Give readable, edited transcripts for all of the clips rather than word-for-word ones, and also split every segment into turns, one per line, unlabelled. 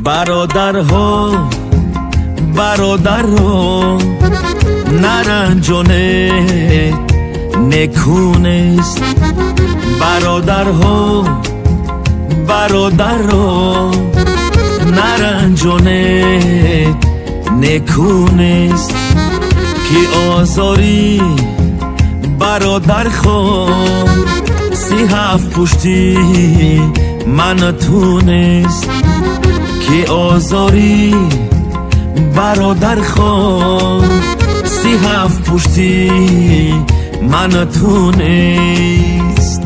برادرها برادرها نرنجانه نکونست برادرها برادرها نرنجانه نکونست که آزاری برادر خود 37 پشتی من تونست که آزاری برادر خود 37 پشتی من تونست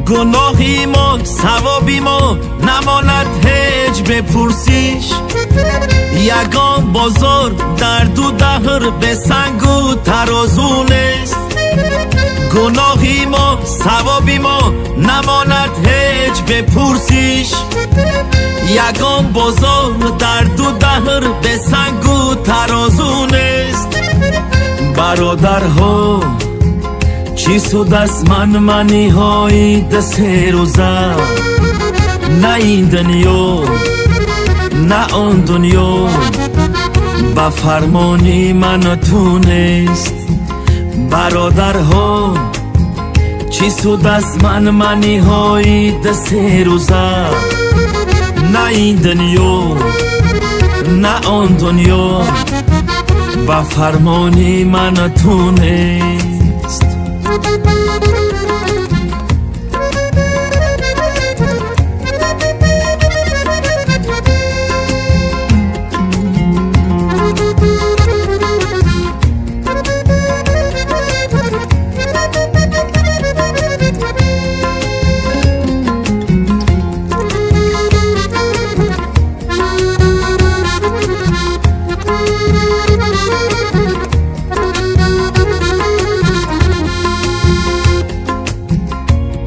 گناهی ما ثوابی ما نماند هیچ بپرسیش یگان بازار در دو دهر به سنگ و ترازونست گناهی ما ثوابی ما نماند هیچ بپرسیش یگان بازار در دو دهر به سنگ و ترازونست برادرها چی سود از منی های دست روزه نه این دنیا نه آن دنیا با فرمانی من تونست برادرها چی سود از منی های دست روزه نه این دنیا نه آن دنیا با فرمانی من تونست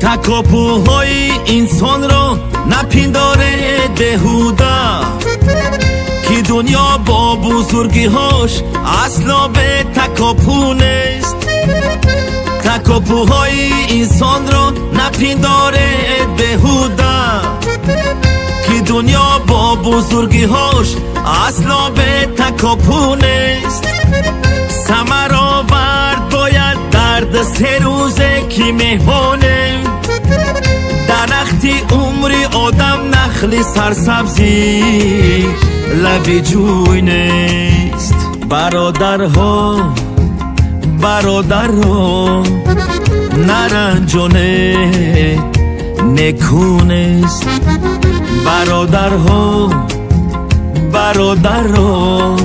تکاپوهای انسان را نپنداره بهوده که دنیا با بزرگی هاش اصلا به تکاپو نیست تکاپوهای انسان را نپنداره بهوده که دنیا با بزرگی هاش اصلا به تکاپو نیست ثمر آورد باید درد 3 روزه که مهمانه درختی عمری آدم نخلی سرسبزی لبی جوی نیست برادرها برادرها نرنجانه نکونست برادرها برادرها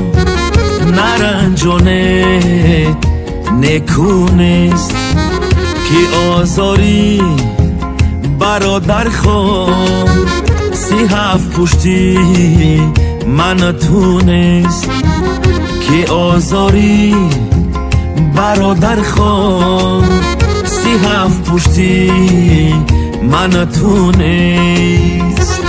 نرنجانه نکونست که آزاری برادر خود 37 پشتی من تونست که آزاری برادر خود 37 پشتی من تونست